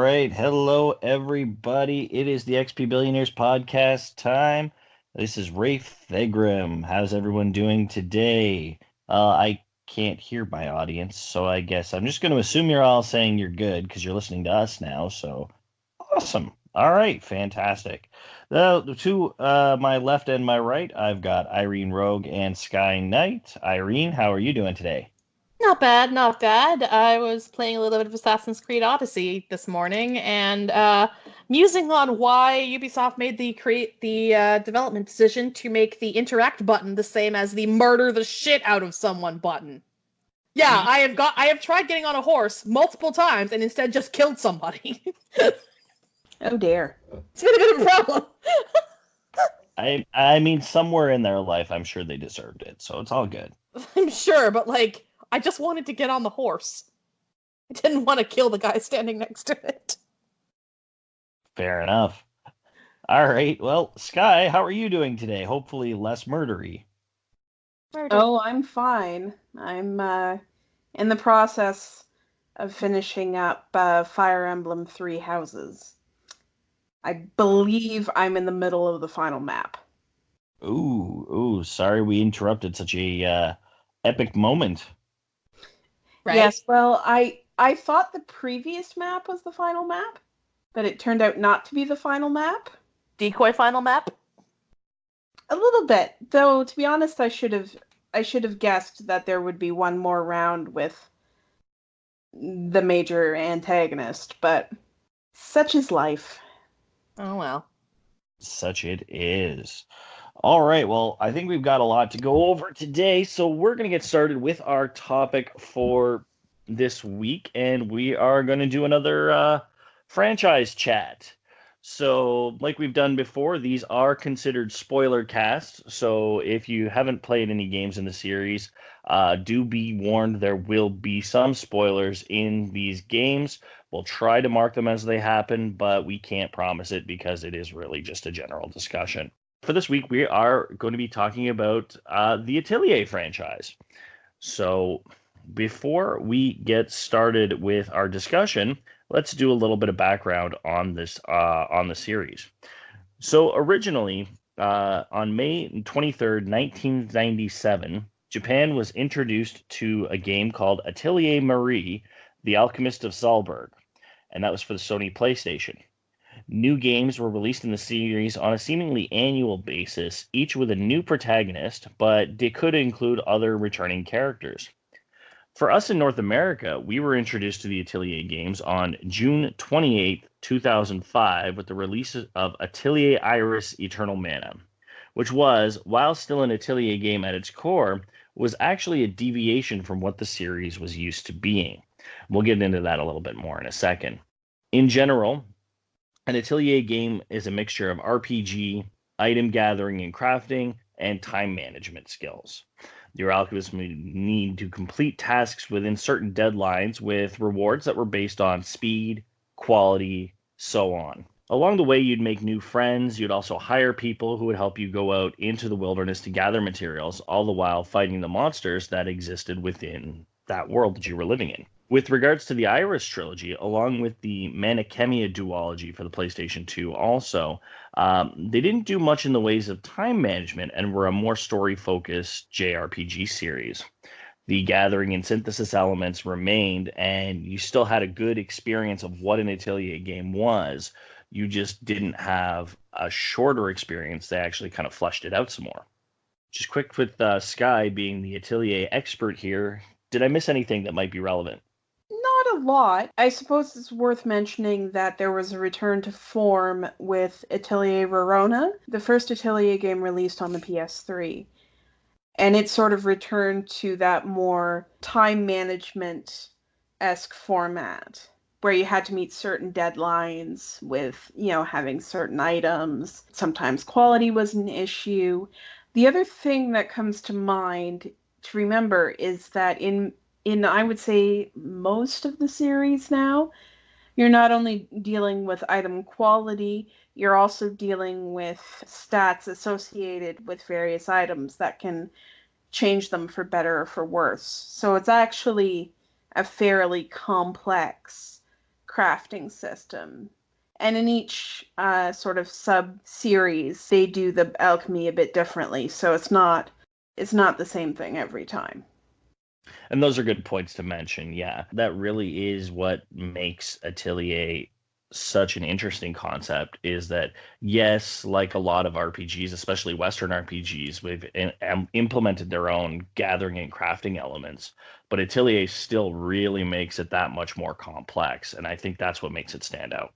right. Hello, everybody. It is the XP Billionaires podcast time. This is Rafe Thegrim. How's everyone doing today? I can't hear my audience, so I guess I'm just going to assume you're all saying you're good because you're listening to us now. So awesome. All right, fantastic. To my left and my right, I've got Irene Rogue and Sky Knight. Irene, how are you doing today? Not bad, not bad. I was playing a little bit of Assassin's Creed Odyssey this morning and musing on why Ubisoft made the development decision to make the interact button the same as the murder the shit out of someone button. Yeah, I have tried getting on a horse multiple times and instead just killed somebody. Oh dear. It's been a bit of a problem. I mean, somewhere in their life, I'm sure they deserved it, so it's all good. I'm sure, but I just wanted to get on the horse. I didn't want to kill the guy standing next to it. Fair enough. All right. Well, Sky, how are you doing today? Hopefully less murdery. Oh, I'm fine. I'm in the process of finishing up Fire Emblem Three Houses. I believe I'm in the middle of the final map. Ooh, sorry we interrupted such a epic moment. Right? Yes, well, I thought the previous map was the final map, but it turned out not to be the final map. Decoy final map? A little bit, though. To be honest, I should have guessed that there would be one more round with the major antagonist, but such is life. Oh well. Such it is. All right. Well, I think we've got a lot to go over today, so we're going to get started with our topic for this week, and we are going to do another franchise chat. So, like we've done before, these are considered spoiler casts. So, if you haven't played any games in the series, do be warned there will be some spoilers in these games. We'll try to mark them as they happen, but we can't promise it because it is really just a general discussion. For this week, we are going to be talking about the Atelier franchise. So, before we get started with our discussion, let's do a little bit of background on this on the series. So, originally, on May 23rd, 1997, Japan was introduced to a game called Atelier Marie, The Alchemist of Salzburg, and that was for the Sony PlayStation. New games were released in the series on a seemingly annual basis, each with a new protagonist, but they could include other returning characters. For us in North America, we were introduced to the Atelier games on June 28, 2005, with the release of Atelier Iris Eternal Mana, which was, while still an Atelier game at its core, was actually a deviation from what the series was used to being. We'll get into that a little bit more in a second. In general, an Atelier game is a mixture of RPG, item gathering and crafting, and time management skills. Your alchemists need to complete tasks within certain deadlines with rewards that were based on speed, quality, so on. Along the way, you'd make new friends. You'd also hire people who would help you go out into the wilderness to gather materials, all the while fighting the monsters that existed within that world that you were living in. With regards to the Iris trilogy, along with the Manichemia duology for the PlayStation 2 also, they didn't do much in the ways of time management and were a more story-focused JRPG series. The gathering and synthesis elements remained, and you still had a good experience of what an Atelier game was. You just didn't have a shorter experience. They actually kind of fleshed it out some more. Just quick with Sky being the Atelier expert here, did I miss anything that might be relevant? Not a lot. I suppose it's worth mentioning that there was a return to form with Atelier Verona, the first Atelier game released on the PS3. And it sort of returned to that more time management-esque format, where you had to meet certain deadlines with, having certain items. Sometimes quality was an issue. The other thing that comes to mind to remember is that in I would say most of the series now, you're not only dealing with item quality, you're also dealing with stats associated with various items that can change them for better or for worse. So it's actually a fairly complex crafting system. And in each sort of sub-series, they do the alchemy a bit differently, so it's not the same thing every time. And those are good points to mention. Yeah, that really is what makes Atelier such an interesting concept, is that, yes, like a lot of RPGs, especially Western RPGs, we've implemented their own gathering and crafting elements, but Atelier still really makes it that much more complex. And I think that's what makes it stand out.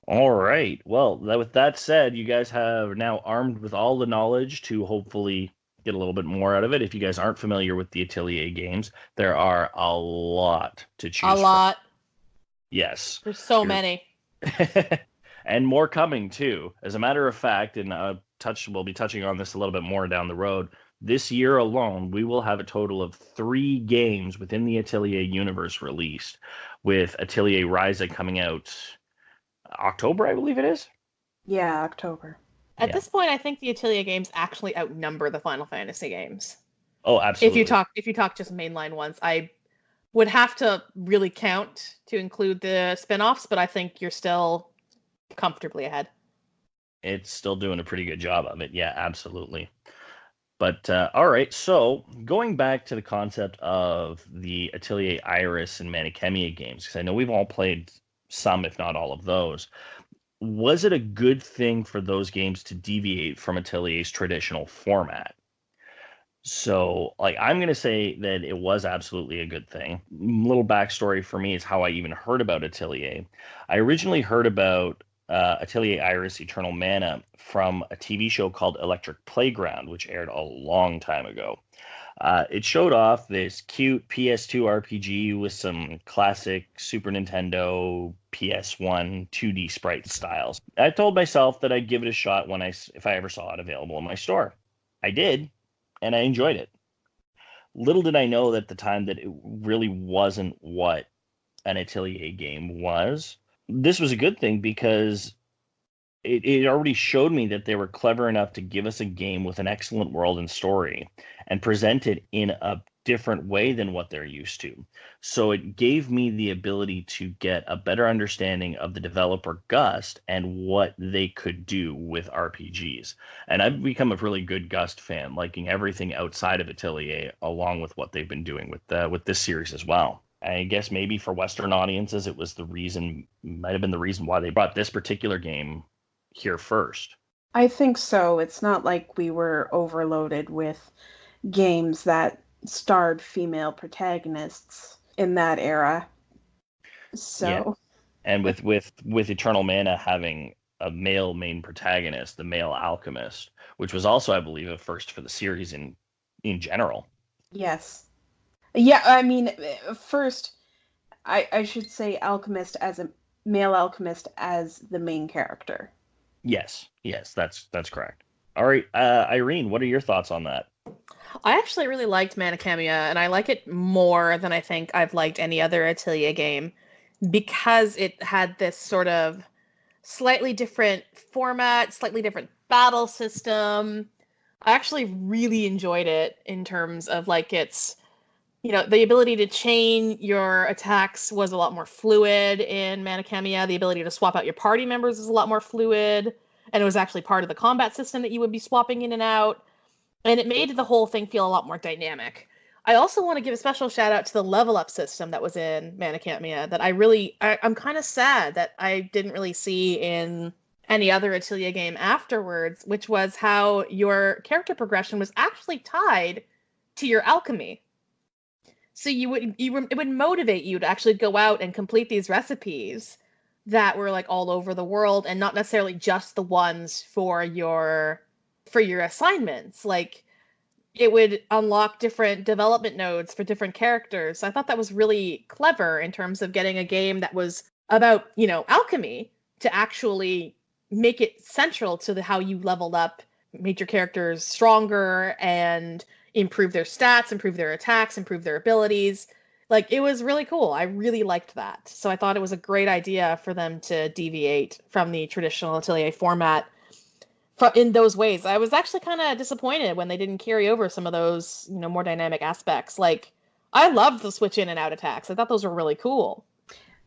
All right. Well, with that said, you guys have now armed with all the knowledge to hopefully get a little bit more out of it. If you guys aren't familiar with the Atelier games, there are a lot to choose A lot. Yes. There's so many. And more coming too. As a matter of fact, and we'll be touching on this a little bit more down the road. This year alone, we will have a total of 3 games within the Atelier universe released, with Atelier Ryza coming out October, I believe it is. Yeah, October. At this point, I think the Atelier games actually outnumber the Final Fantasy games. Oh, absolutely. If you talk just mainline ones, I would have to really count to include the spin-offs, but I think you're still comfortably ahead. It's still doing a pretty good job of it. Yeah, absolutely. But all right, so going back to the concept of the Atelier Iris and Manichemia games, because I know we've all played some, if not all of those. Was it a good thing for those games to deviate from Atelier's traditional format? So, like, I'm going to say that it was absolutely a good thing. Little backstory for me is how I even heard about Atelier. I originally heard about Atelier Iris Eternal Mana from a TV show called Electric Playground, which aired a long time ago. It showed off this cute PS2 RPG with some classic Super Nintendo, PS1, 2D sprite styles. I told myself that I'd give it a shot if I ever saw it available in my store. I did, and I enjoyed it. Little did I know at the time that it really wasn't what an Atelier game was. This was a good thing because it already showed me that they were clever enough to give us a game with an excellent world and story and present it in a different way than what they're used to. So it gave me the ability to get a better understanding of the developer Gust and what they could do with RPGs. And I've become a really good Gust fan, liking everything outside of Atelier, along with what they've been doing with this series as well. I guess maybe for Western audiences, it was might have been the reason why they brought this particular game here first. I think so. It's not like we were overloaded with games that starred female protagonists in that era. So, yeah. And with Eternal Mana having a male main protagonist, the male alchemist, which was also, I believe, a first for the series in general. Yes. Yeah, I mean, first, I should say alchemist as a male alchemist as the main character. Yes, that's correct. All right, Irene, what are your thoughts on that? I actually really liked Manichemia, and I like it more than I think I've liked any other Atelier game because it had this sort of slightly different format, slightly different battle system. I actually really enjoyed it in terms of like its, the ability to chain your attacks was a lot more fluid in Manichemia. The ability to swap out your party members is a lot more fluid, and it was actually part of the combat system that you would be swapping in and out. And it made the whole thing feel a lot more dynamic. I also want to give a special shout out to the level up system that was in Manichemia that I'm kind of sad that I didn't really see in any other Atelier game afterwards, which was how your character progression was actually tied to your alchemy. So it would motivate you to actually go out and complete these recipes that were like all over the world and not necessarily just the ones for your assignments. Like it would unlock different development nodes for different characters. So I thought that was really clever in terms of getting a game that was about, alchemy to actually make it central to how you leveled up, made your characters stronger and improve their stats, improve their attacks, improve their abilities. Like it was really cool. I really liked that. So I thought it was a great idea for them to deviate from the traditional Atelier format in those ways. I was actually kind of disappointed when they didn't carry over some of those, more dynamic aspects. Like I loved the switch in and out attacks. I thought those were really cool.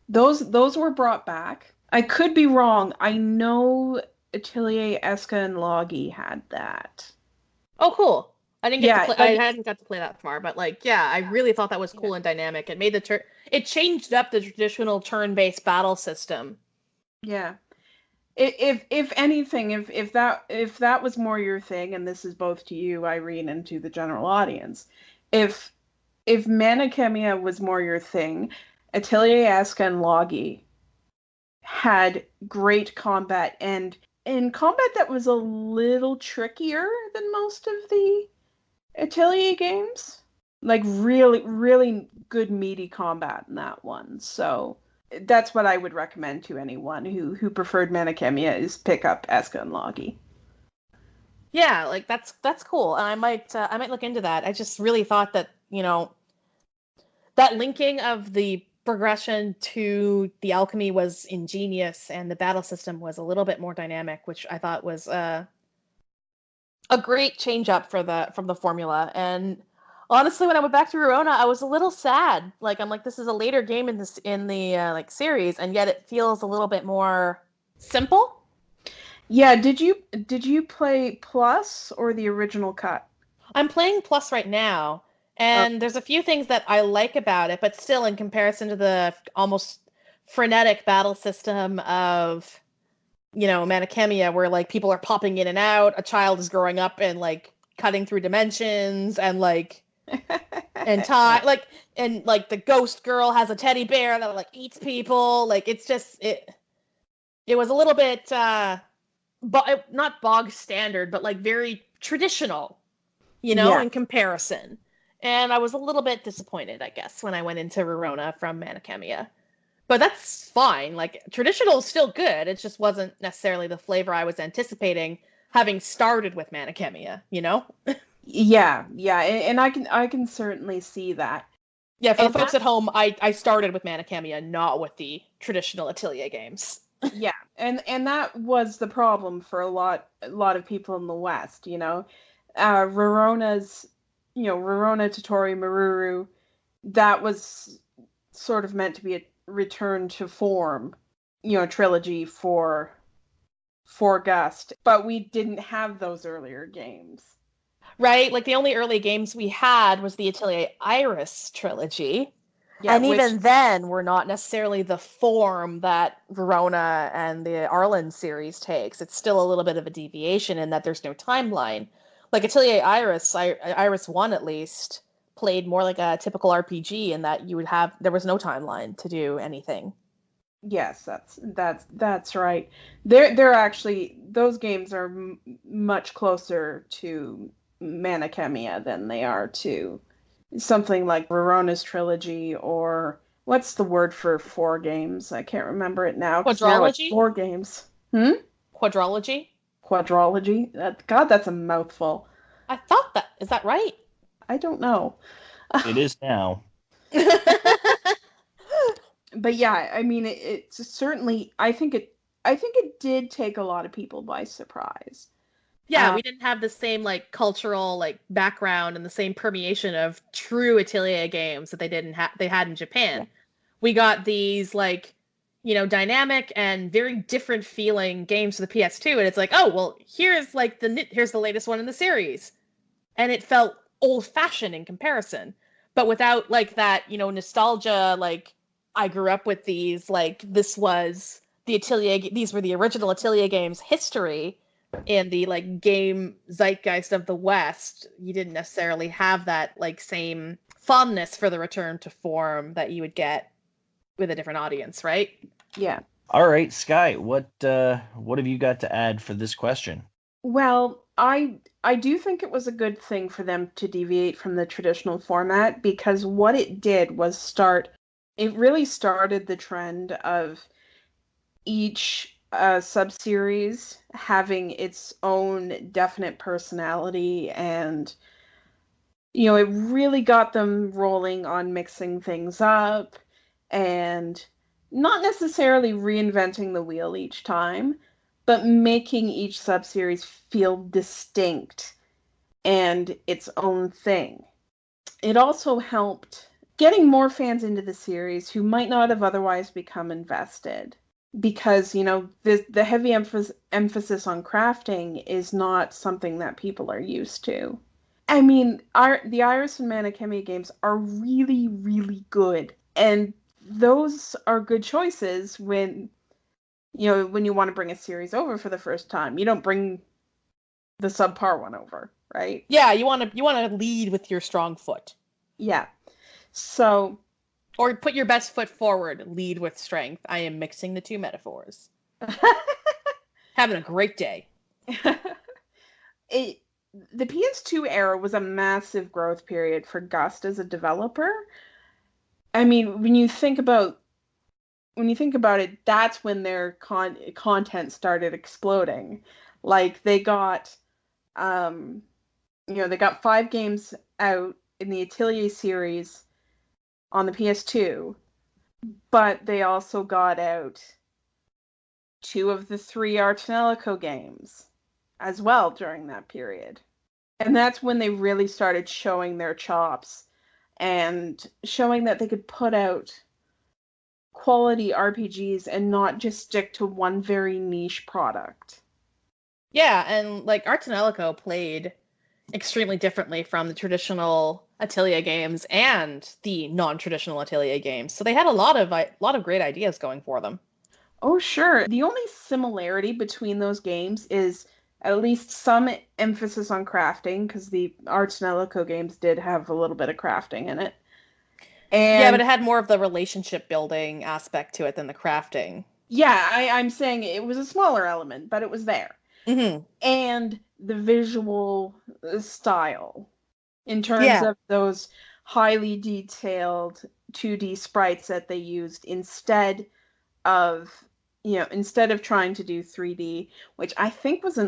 Those were brought back. I could be wrong. I know Atelier Eska and Logi had that. Oh, cool. I didn't get to Yeah, play. I like hadn't got to play that far, but like, yeah, I really thought that was yeah. cool and dynamic. It made the turn. It changed up the traditional turn-based battle system. Yeah. If anything, if that was more your thing, and this is both to you, Irene, and to the general audience, if Manichemia was more your thing, Atelier Eska and Logi had great combat and combat that was a little trickier than most of the Atelier games. Like really, really good meaty combat in that one. So that's what I would recommend to anyone who preferred Manichemia is pick up Eska and Logi. Yeah, like that's cool, and I might look into that. I just really thought that that linking of the progression to the alchemy was ingenious, and the battle system was a little bit more dynamic, which I thought was a great change up for the from the formula. And honestly, when I went back to Ruona, I was a little sad. Like I'm like, this is a later game in the like series, and yet it feels a little bit more simple. Yeah, did you play Plus or the original cut? I'm playing Plus right now, Oh, and there's a few things that I like about it, but still, in comparison to the almost frenetic battle system of Manichemia, where like people are popping in and out, a child is growing up and like cutting through dimensions, and time and like the ghost girl has a teddy bear that like eats people. Like it's just it was a little bit but not bog standard, but like very traditional, yeah. in comparison. And I was a little bit disappointed, I guess, when I went into Rorona from Manichemia. But that's fine. Like traditional is still good. It just wasn't necessarily the flavor I was anticipating having started with Manichemia, Yeah, and I can certainly see that. Yeah, for the And folks at home, I started with Manichemia, not with the traditional Atelier games. yeah, and that was the problem for a lot of people in the West, Rorona's, Rorona Totori Maruru, that was sort of meant to be a return to form, trilogy for Gust, but we didn't have those earlier games. Right? Like the only early games we had was the Atelier Iris trilogy. Yeah, And which even then, we're not necessarily the form that Verona and the Arlen series takes. It's still a little bit of a deviation in that there's no timeline. Like Atelier Iris, Iris 1 at least, played more like a typical RPG in that there was no timeline to do anything. yes, that's right. They're actually those games are much closer to Manichemia than they are to something like Verona's trilogy, or what's the word for four games? I can't remember it now because now it's Quadrology? four games. Hmm? Quadrology? Quadrology? God, that's a mouthful. I thought that. Is that right? I don't know. It is now. But yeah, I mean, it's certainly. I think it did take a lot of people by surprise. Yeah, we didn't have the same like cultural like background and the same permeation of true Atelier games that they had in Yeah. Japan. We got these like dynamic and very different feeling games for the PS2, and it's like, oh well, here's the latest one in the series, and it felt old fashioned in comparison, but without like that nostalgia. Like I grew up with these, like this was these were the original Atelier games history in the like game zeitgeist of the West. You didn't necessarily have that like same fondness for the return to form that you would get with a different audience, right? Yeah. All right, Sky, what have you got to add for this question? Well, I do think it was a good thing for them to deviate from the traditional format because what it did was it really started the trend of each sub-series having its own definite personality, and it really got them rolling on mixing things up and not necessarily reinventing the wheel each time, but making each sub-series feel distinct and its own thing. It also helped getting more fans into the series who might not have otherwise become invested. Because, the heavy emphasis on crafting is not something that people are used to. I mean, the Iris and Mana Khemia games are really, really good. And those are good choices when you want to bring a series over for the first time. You don't bring the subpar one over, right? Yeah, you want to lead with your strong foot. Yeah. So, or put your best foot forward, lead with strength. I am mixing the two metaphors. Having a great day. The PS2 era was a massive growth period for Gust as a developer. I mean, when you think about it, that's when their content started exploding. Like they got they got 5 games out in the Atelier series on the PS2, but they also got out 2 of the 3 Artanelico games as well during that period. And that's when they really started showing their chops and showing that they could put out quality RPGs and not just stick to one very niche product. Yeah, and like Artanelico played extremely differently from the traditional Atelier games and the non-traditional Atelier games. So they had a lot of great ideas going for them. Oh, sure. The only similarity between those games is at least some emphasis on crafting, because the Artanelico games did have a little bit of crafting in it. Yeah, but And it had more of the relationship building aspect to it than the crafting. yeah, I'm saying it was a smaller element, but it was there. Mm-hmm. And the visual style, in terms Yeah. of those highly detailed 2D sprites that they used instead of trying to do 3D, which I think was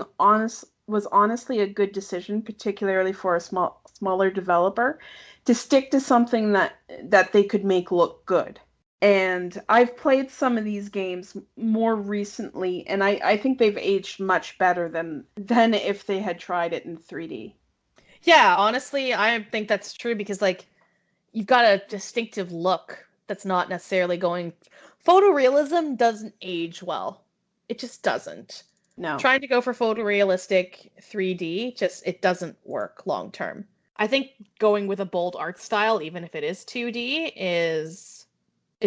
honestly a good decision, particularly for a smaller developer, to stick to something that they could make look good. And I've played some of these games more recently, and I think they've aged much better than if they had tried it in 3D. Yeah, honestly, I think that's true because like you've got a distinctive look that's not necessarily going. Photorealism doesn't age well. It just doesn't. No. Trying to go for photorealistic 3D it doesn't work long term. I think going with a bold art style, even if it is 2D, is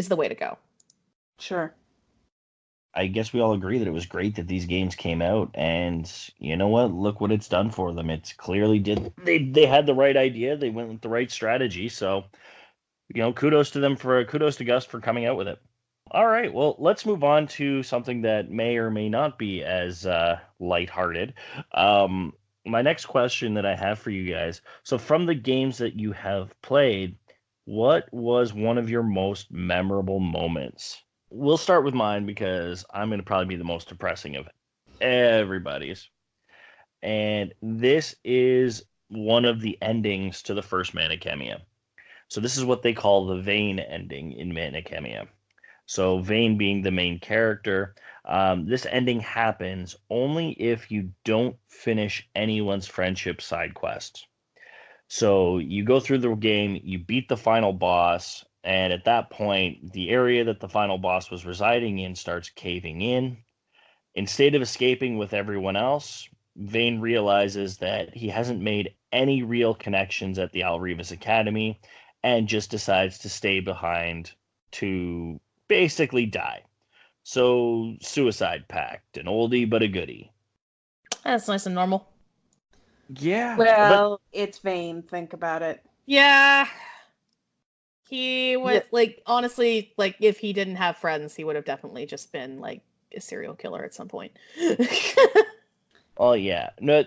the way to go. Sure. I guess we all agree that it was great that these games came out, and you know what? Look what it's done for them. It's clearly they had the right idea. They went with the right strategy. So, kudos to Gus for coming out with it. All right, well, let's move on to something that may or may not be as lighthearted. My next question that I have for you guys. So, from the games that you have played, what was one of your most memorable moments? We'll start with mine because I'm going to probably be the most depressing of everybody's. And this is one of the endings to the first Mana Khemia. So this is what they call the Vayne ending in Mana Khemia. So Vayne being the main character, this ending happens only if you don't finish anyone's friendship side quest. So you go through the game, you beat the final boss, and at that point, the area that the final boss was residing in starts caving in. Instead of escaping with everyone else, Vayne realizes that he hasn't made any real connections at the Alrivas Academy and just decides to stay behind to basically die. So, suicide pact, an oldie but a goodie. That's nice and normal. Yeah, Well, it's Vayne. Think about it. Yeah. He would like honestly, like if he didn't have friends, he would have definitely just been like a serial killer at some point. oh yeah, no,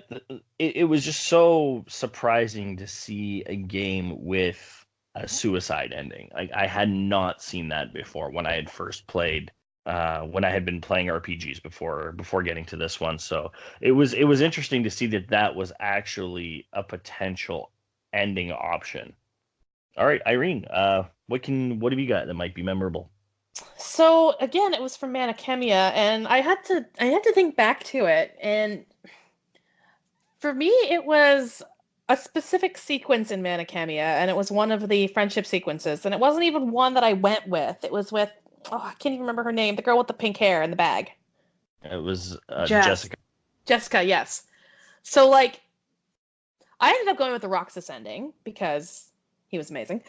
it was just so surprising to see a game with a suicide ending. Like I had not seen that before when I had first played, when I had been playing RPGs before getting to this one. So it was interesting to see that was actually a potential ending option. All right, Irene, what have you got that might be memorable? So again, it was from Mana Khemia, and I had to think back to it, and for me, it was a specific sequence in Manikamia, and it was one of the friendship sequences, and it wasn't even one that I went with. It was with, I can't even remember her name, the girl with the pink hair in the bag. It was Jess. Jessica. Jessica, yes. So, like, I ended up going with the Roxas ending because he was amazing.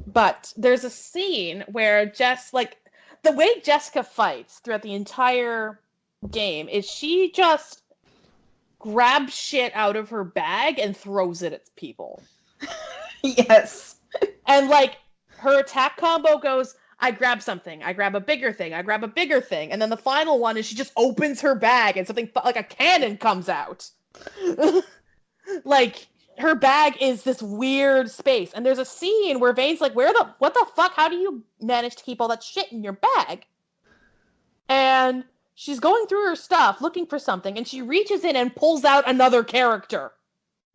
But there's a scene where the way Jessica fights throughout the entire game is she just grabs shit out of her bag and throws it at people. Yes. And, like, her attack combo goes, I grab something, I grab a bigger thing, I grab a bigger thing. And then the final one is she just opens her bag and something like a cannon comes out. Like, her bag is this weird space. And there's a scene where Vane's like, what the fuck? How do you manage to keep all that shit in your bag? And she's going through her stuff, looking for something, and she reaches in and pulls out another character.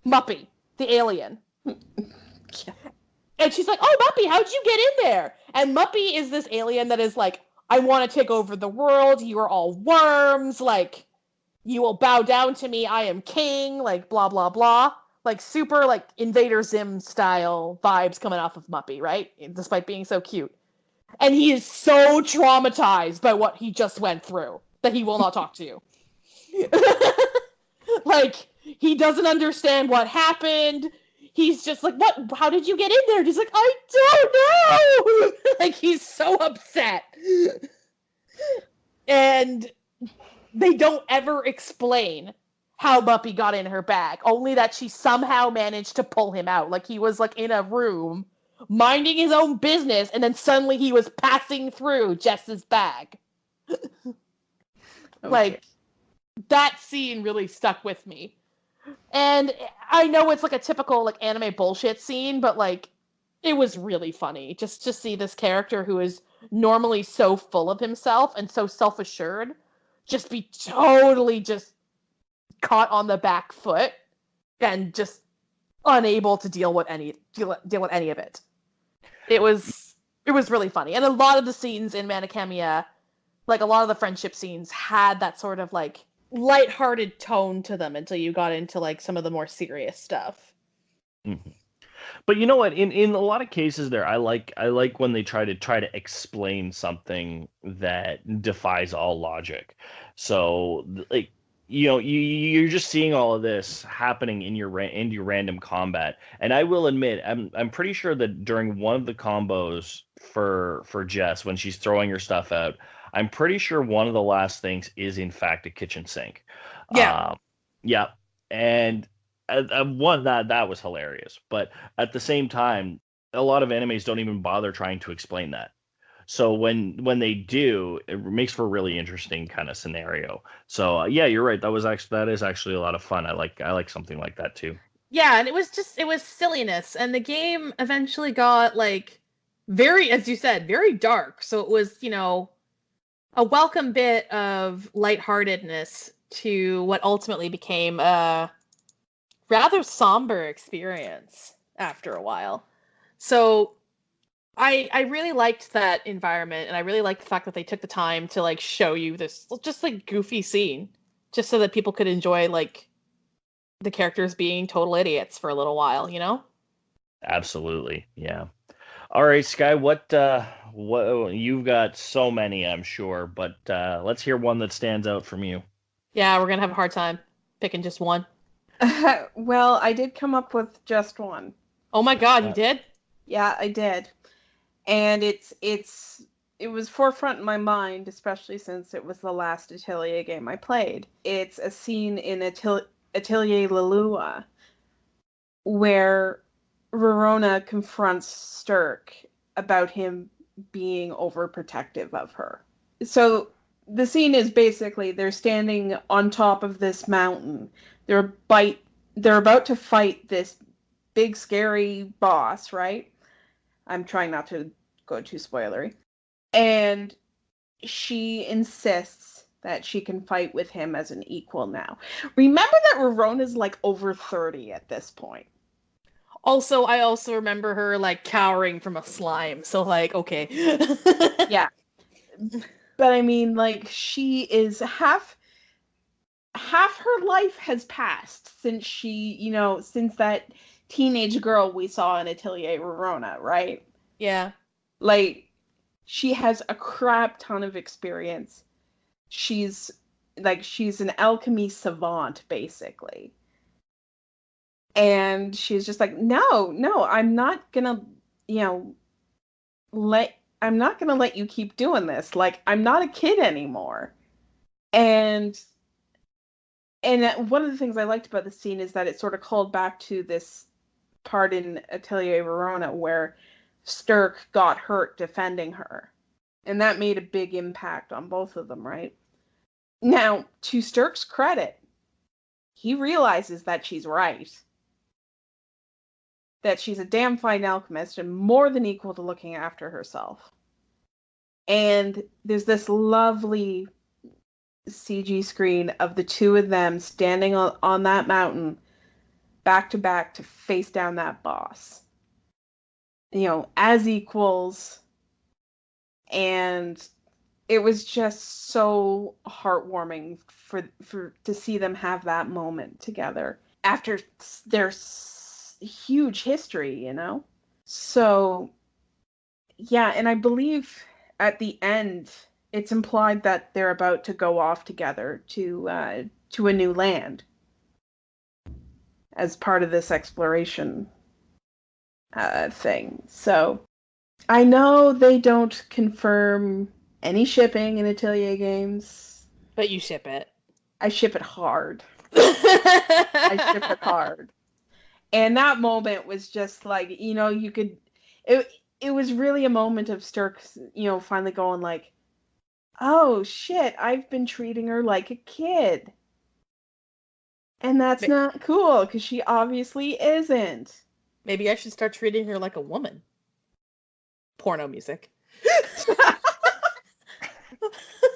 Muppy, the alien. And she's like, oh, Muppy, how'd you get in there? And Muppy is this alien that is like, I want to take over the world, you are all worms, like, you will bow down to me, I am king, like, blah, blah, blah. Like, super, like, Invader Zim style vibes coming off of Muppy, right? Despite being so cute. And he is so traumatized by what he just went through that he will not talk to you. Like, he doesn't understand what happened. He's just like, what? How did you get in there? And he's like, I don't know! Like, he's so upset. And they don't ever explain how Muppy got in her bag, only that she somehow managed to pull him out. Like, he was, like, in a room, minding his own business, and then suddenly he was passing through Jess's bag. Like, that scene really stuck with me. And I know it's, like, a typical, like, anime bullshit scene, but, like, it was really funny. Just to see this character who is normally so full of himself and so self-assured just be totally just caught on the back foot and just unable to deal with any of it. It was really funny. And a lot of the scenes in Manikamia, like a lot of the friendship scenes, had that sort of like lighthearted tone to them until you got into like some of the more serious stuff. Mm-hmm. But you know what? In a lot of cases, I like when they try to explain something that defies all logic. So like you're just seeing all of this happening in your random combat, and I will admit I'm pretty sure that during one of the combos for Jess when she's throwing her stuff out, I'm pretty sure one of the last things is in fact a kitchen sink. Yeah. Yeah, and one that was hilarious, but at the same time, a lot of animes don't even bother trying to explain that. So when they do, it makes for a really interesting kind of scenario. So yeah, you're right. That is actually a lot of fun. I like something like that too. Yeah, and it was silliness, and the game eventually got like very, as you said, very dark. So it was, a welcome bit of lightheartedness to what ultimately became a rather somber experience after a while. So I really liked that environment, and I really liked the fact that they took the time to like show you this just like goofy scene, just so that people could enjoy like the characters being total idiots for a little while, Absolutely, yeah. All right, Sky, what you've got so many, I'm sure, but let's hear one that stands out from you. Yeah, we're gonna have a hard time picking just one. Well, I did come up with just one. Oh my god, you did? Yeah, I did. And it was forefront in my mind, especially since it was the last Atelier game I played. It's a scene in Atelier Lelua where Verona confronts Stirk about him being overprotective of her. So the scene is basically they're standing on top of this mountain. They're about to fight this big scary boss, right? I'm trying not to go too spoilery. And she insists that she can fight with him as an equal now. Remember that Verona's like over 30 at this point. Also, I also remember her like cowering from a slime. So like, okay. Yeah. But I mean, like, she is half her life has passed since since that teenage girl we saw in Atelier Verona, right? Yeah. Like, she has a crap ton of experience. She's she's an alchemy savant, basically. And she's just like, no, I'm not gonna, you know, let I'm not gonna let you keep doing this. Like, I'm not a kid anymore. And one of the things I liked about the scene is that it sort of called back to this part in Atelier Verona where Stirk got hurt defending her. And that made a big impact on both of them, right? Now, to Stirk's credit, he realizes that she's right. That she's a damn fine alchemist and more than equal to looking after herself. And there's this lovely CG screen of the two of them standing on that mountain back to back to face down that boss. As equals. And it was just so heartwarming for to see them have that moment together after their huge history. So yeah, and I believe at the end it's implied that they're about to go off together to a new land as part of this exploration thing. So I know they don't confirm any shipping in Atelier games. But you ship it. I ship it hard. I ship it hard. And that moment was just like, you could it was really a moment of Stirk, finally going like, "Oh shit, I've been treating her like a kid." And that's not cool because she obviously isn't. Maybe I should start treating her like a woman. Porno music.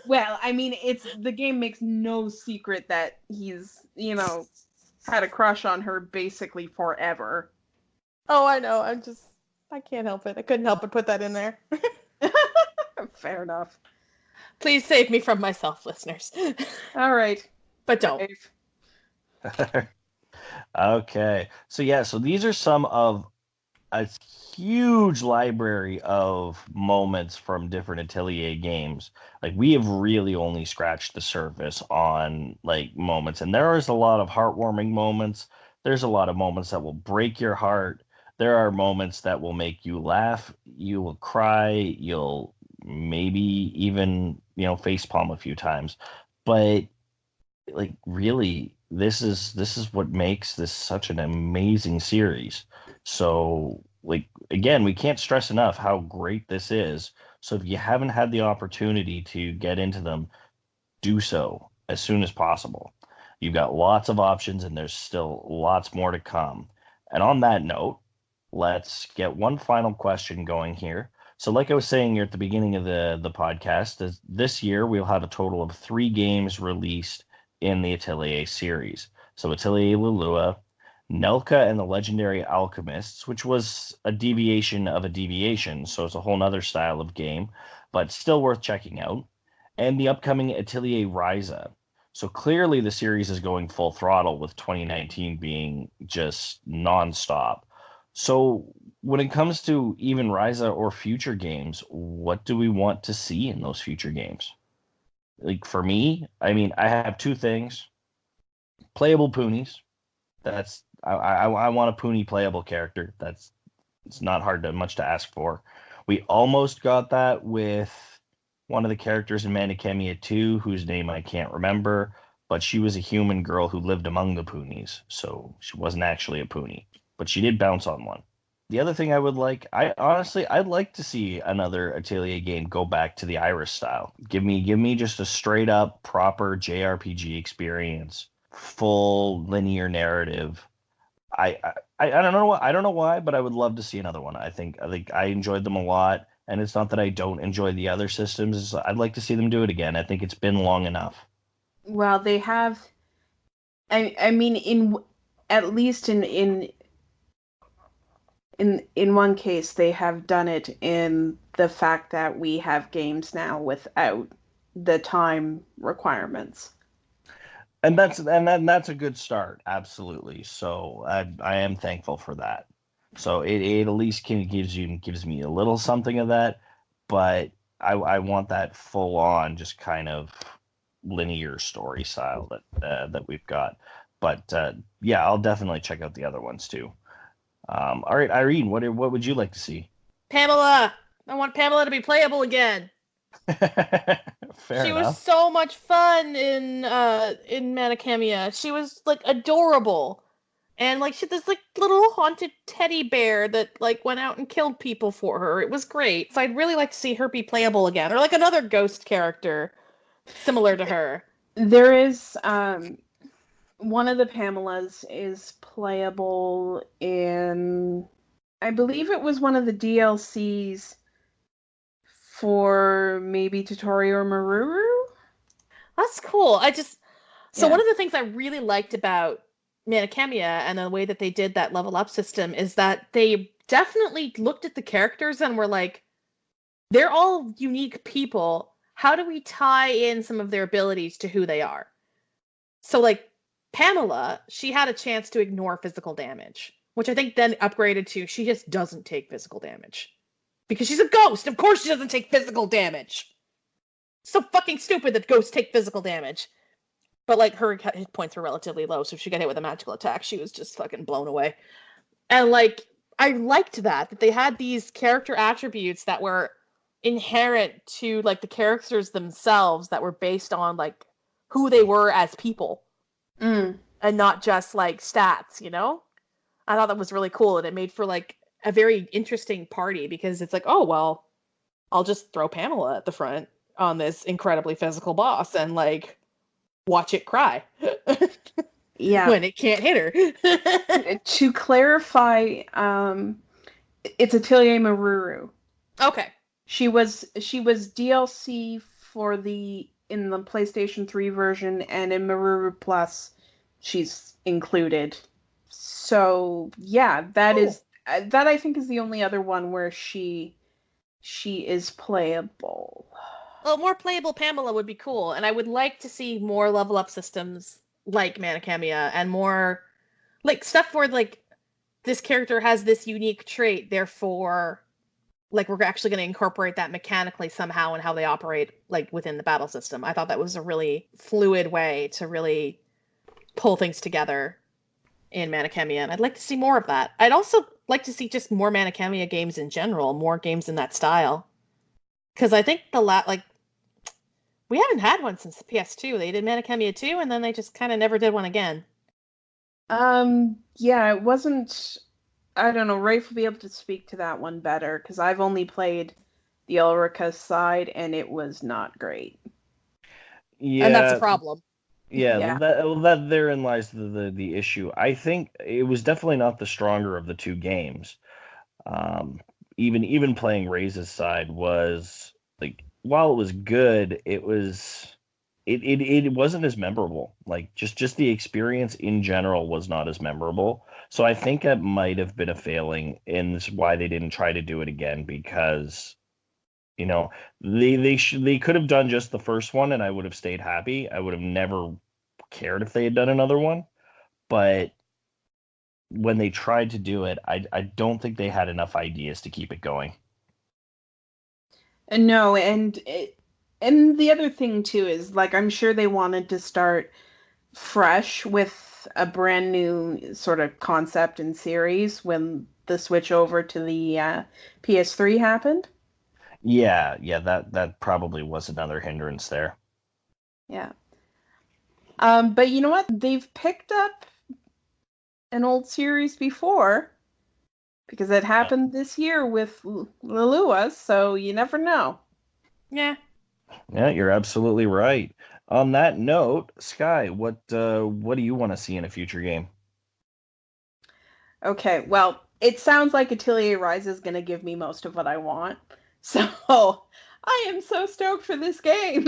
Well, I mean, the game makes no secret that he's, had a crush on her basically forever. Oh, I know. I can't help it. I couldn't help but put that in there. Fair enough. Please save me from myself, listeners. All right. But don't. Okay. So these are some of a huge library of moments from different Atelier games. Like, we have really only scratched the surface on like moments, and there is a lot of heartwarming moments. There's a lot of moments that will break your heart. There are moments that will make you laugh, you will cry, you'll maybe even, facepalm a few times. But like, really, this is what makes this such an amazing series. So, like, again, we can't stress enough how great this is. So if you haven't had the opportunity to get into them, do so as soon as possible. You've got lots of options and there's still lots more to come. And on that note, let's get one final question going here. So, like I was saying here at the beginning of the podcast, this year we'll have a total of 3 games released in the Atelier series. So, Atelier Lulua, Nelka and the Legendary Alchemists, which was a deviation of a deviation, so it's a whole nother style of game, but still worth checking out, and the upcoming Atelier Ryza. So clearly the series is going full throttle with 2019 being just nonstop. So when it comes to even Ryza or future games, what do we want to see in those future games? Like, for me, I mean, I have 2 things: playable Poonies. I want a Poonie playable character. It's not hard to much to ask for. We almost got that with one of the characters in Manichemia 2, whose name I can't remember, but she was a human girl who lived among the Poonies, so she wasn't actually a Poonie, but she did bounce on one. The other thing I would like, I'd like to see another Atelier game go back to the Iris style. Give me just a straight up proper JRPG experience, full linear narrative. I don't know why, but I would love to see another one. I think I enjoyed them a lot, and it's not that I don't enjoy the other systems. I'd like to see them do it again. I think it's been long enough. Well, they have. I mean, at least in one case, they have done it in the fact that we have games now without the time requirements. And that's a good start, absolutely. So I am thankful for that. So it at least gives me a little something of that, but I want that full on just kind of linear story style that we've got. But yeah, I'll definitely check out the other ones too. All right, Irene, what would you like to see? Pamela! I want Pamela to be playable again. Fair She was enough. so much fun in Manakemia. She was like adorable. And like she had this like little haunted teddy bear that like went out and killed people for her. It was great. So I'd really like to see her be playable again, or like another ghost character similar to her. There is one of the Pamelas is playable in, I believe it was one of the DLCs for maybe Totori or Maruru. That's cool. So Yeah. one of the things I really liked about Manakemia and the way that they did that level up system is that they definitely looked at the characters and were like, they're all unique people. How do we tie in some of their abilities to who they are? So, like, Pamela, she had a chance to ignore physical damage, which I think then upgraded to she just doesn't take physical damage. Because she's a ghost. Of course she doesn't take physical damage. So fucking stupid that ghosts take physical damage. But, like, her hit points were relatively low, so if she got hit with a magical attack, she was just fucking blown away. And, like, I liked that they had these character attributes that were inherent to, like, the characters themselves that were based on, like, who they were as people. Mm. And not just like stats, you know? I thought that was really cool and it made for like a very interesting party because it's like, oh well, I'll just throw Pamela at the front on this incredibly physical boss and like watch it cry Yeah. when it can't hit her. To clarify, it's Atelier Maruru. Okay. She was DLC for in the PlayStation 3 version, and in Maruru Plus she's included. So yeah, that I think is the only other one where she is playable. Well, more playable Pamela would be cool, and I would like to see more level up systems like Manakemia and more like stuff where like this character has this unique trait, therefore like we're actually going to incorporate that mechanically somehow in how they operate like within the battle system. I thought that was a really fluid way to really pull things together in Manakemia, and I'd like to see more of that. I'd also like to see just more Manakemia games in general, more games in that style. Because I think like we haven't had one since the PS2. They did Manakemia 2, and then they just kind of never did one again. Yeah, it wasn't. I don't know. Rafe will be able to speak to that one better because I've only played the Ulrika side, and it was not great. And that's a Yeah, problem. yeah, Yeah. that therein lies the issue. I think it was definitely not the stronger of the two games. Um, even playing Ray's side was like while it was good, it wasn't as memorable. Like just the experience in general was not as memorable. So I think that might have been a failing, and this is why they didn't try to do it again because you know they could have done just the first one, and I would have stayed happy. I would have never cared if they had done another one, but when they tried to do it, I don't think they had enough ideas to keep it going. No, and the other thing too is like I'm sure they wanted to start fresh with a brand new sort of concept and series when the switch over to the PS3 happened. Yeah, that probably was another hindrance there. Yeah. But you know what? They've picked up an old series before because it happened this year with Lilua, so you never know. Yeah. Yeah, you're absolutely right. On that note, Sky, what do you want to see in a future game? Okay, well, it sounds like Atelier Rise is going to give me most of what I want. So I am so stoked for this game.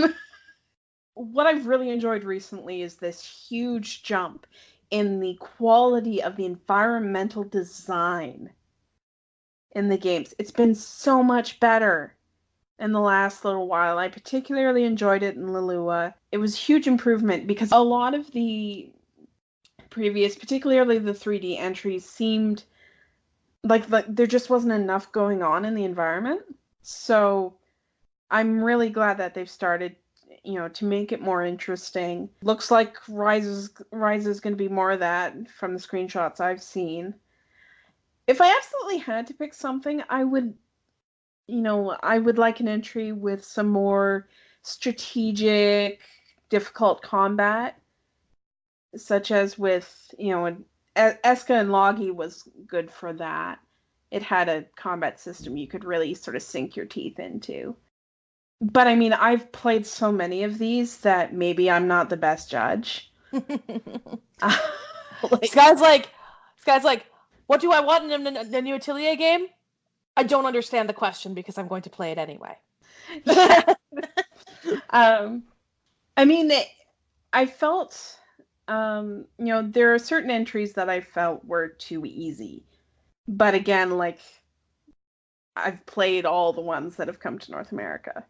What I've really enjoyed recently is this huge jump in the quality of the environmental design in the games. It's been so much better. in the last little while. I particularly enjoyed it in Lilua. It was a huge improvement because a lot of the previous, particularly the 3D entries, seemed like there just wasn't enough going on in the environment. So I'm really glad that they've started, to make it more interesting. Looks like Rise is going to be more of that from the screenshots I've seen. If I absolutely had to pick something, I would like an entry with some more strategic, difficult combat, such as with, Eska and Logi was good for that. It had a combat system you could really sort of sink your teeth into. But I mean, I've played so many of these that maybe I'm not the best judge. This guy's like, what do I want in the new Atelier game? I don't understand the question because I'm going to play it anyway. Yeah. I mean, I felt, there are certain entries that I felt were too easy. But again, like, I've played all the ones that have come to North America.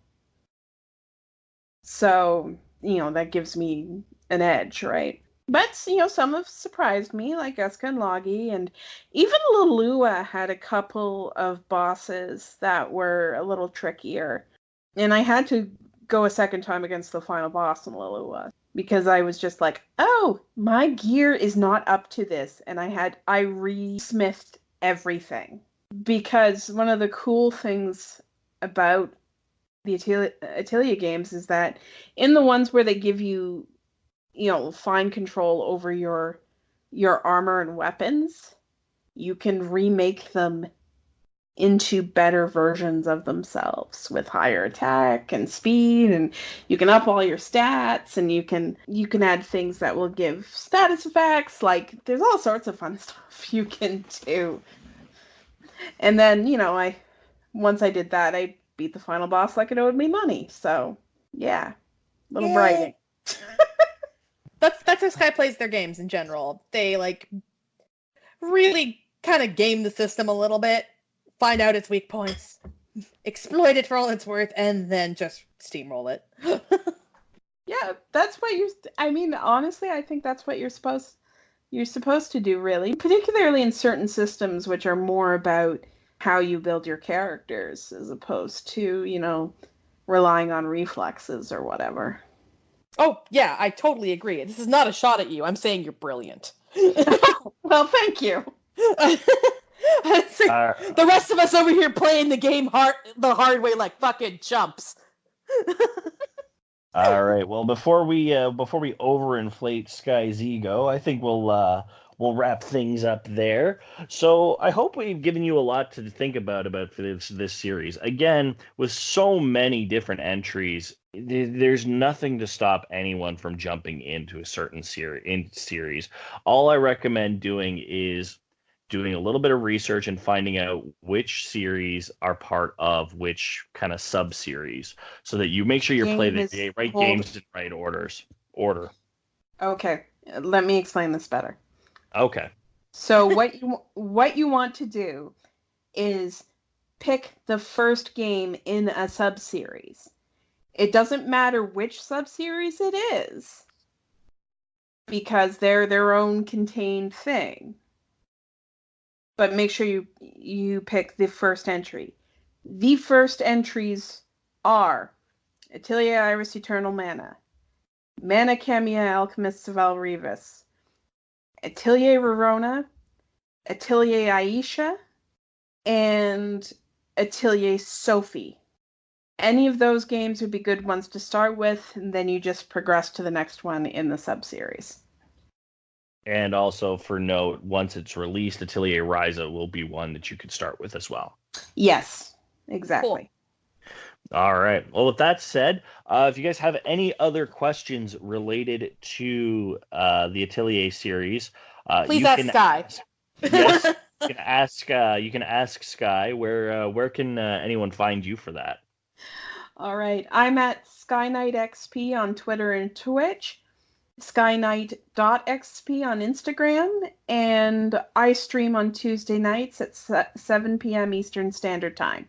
So, that gives me an edge, right? But, some have surprised me, like Eska and Logi, and even Lilua had a couple of bosses that were a little trickier. And I had to go a second time against the final boss in Lilua because I was just like, oh, my gear is not up to this. And I re-smithed everything. Because one of the cool things about the Atelier games is that in the ones where they give you, fine control over your armor and weapons, you can remake them into better versions of themselves with higher attack and speed, and you can up all your stats, and you can add things that will give status effects. Like, there's all sorts of fun stuff you can do. And then, once I did that, I beat the final boss like it owed me money. So, yeah, little bragging. That's how Sky plays their games in general. They like really kind of game the system a little bit, find out its weak points, exploit it for all it's worth, and then just steamroll it. Yeah, that's what I mean, honestly, I think that's what you're supposed to do, really, particularly in certain systems which are more about how you build your characters as opposed to, relying on reflexes or whatever. Oh, yeah, I totally agree. This is not a shot at you. I'm saying you're brilliant. Well, thank you. The rest of us over here playing the game the hard way like fucking chumps. All right. Well, before we overinflate Sky's ego, I think we'll wrap things up there. So I hope we've given you a lot to think about for this series. Again, with so many different entries, there's nothing to stop anyone from jumping into a certain series. All I recommend doing is doing a little bit of research and finding out which series are part of which kind of sub-series so that you make sure you're playing the right games in right order. Okay, let me explain this better. Okay. So what you want to do is pick the first game in a sub-series. It doesn't matter which sub-series it is because they're their own contained thing. But make sure you pick the first entry. The first entries are Atelier Iris Eternal Mana, Mana Chemia Alchemists of Alrevis, Atelier Rorona, Atelier Aisha, and Atelier Sophie. Any of those games would be good ones to start with, and then you just progress to the next one in the sub-series. And also, for note, once it's released, Atelier Ryza will be one that you could start with as well. Yes, exactly. Cool. All right. Well, with that said, if you guys have any other questions related to the Atelier series, please ask Sky. Yes, you can ask Sky. Where can anyone find you for that? All right. I'm at SkyKnightXP on Twitter and Twitch. skyknight.xp on Instagram, and I stream on Tuesday nights at 7 p.m. Eastern Standard Time.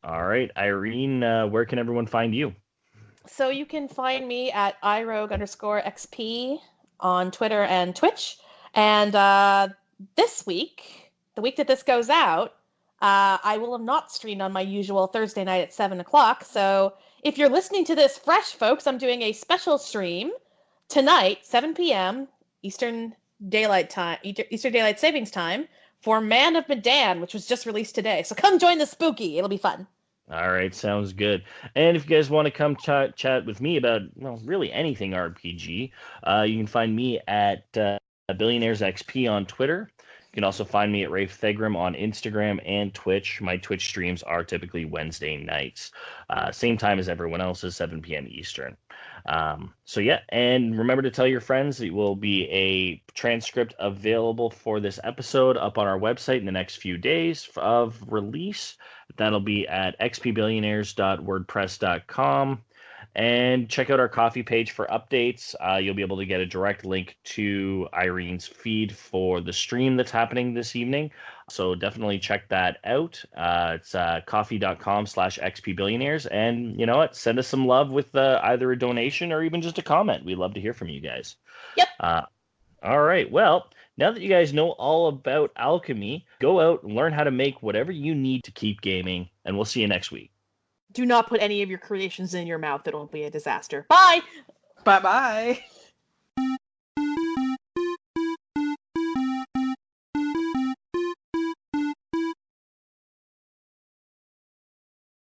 All right, Irene, where can everyone find you? So you can find me at irogue_XP on Twitter and Twitch. And this week, the week that this goes out, I will have not streamed on my usual Thursday night at 7 o'clock. So if you're listening to this fresh, folks, I'm doing a special stream tonight, 7 p.m. Eastern Daylight Savings Time for Man of Medan, which was just released today. So come join the spooky. It'll be fun. All right, sounds good. And if you guys want to come chat with me about, well, really anything RPG, you can find me at Billionaires XP on Twitter. You can also find me at Rafe Thegrim on Instagram and Twitch. My Twitch streams are typically Wednesday nights, same time as everyone else's, 7 p.m. Eastern. So yeah, and remember to tell your friends. There will be a transcript available for this episode up on our website in the next few days of release. That'll be at xpbillionaires.wordpress.com. And check out our coffee page for updates. You'll be able to get a direct link to Irene's feed for the stream that's happening this evening. So definitely check that out. It's coffee.com/xpbillionaires. And you know what? Send us some love with either a donation or even just a comment. We'd love to hear from you guys. Yep. All right. Well, now that you guys know all about alchemy, go out and learn how to make whatever you need to keep gaming. And we'll see you next week. Do not put any of your creations in your mouth. It'll be a disaster. Bye! Bye-bye.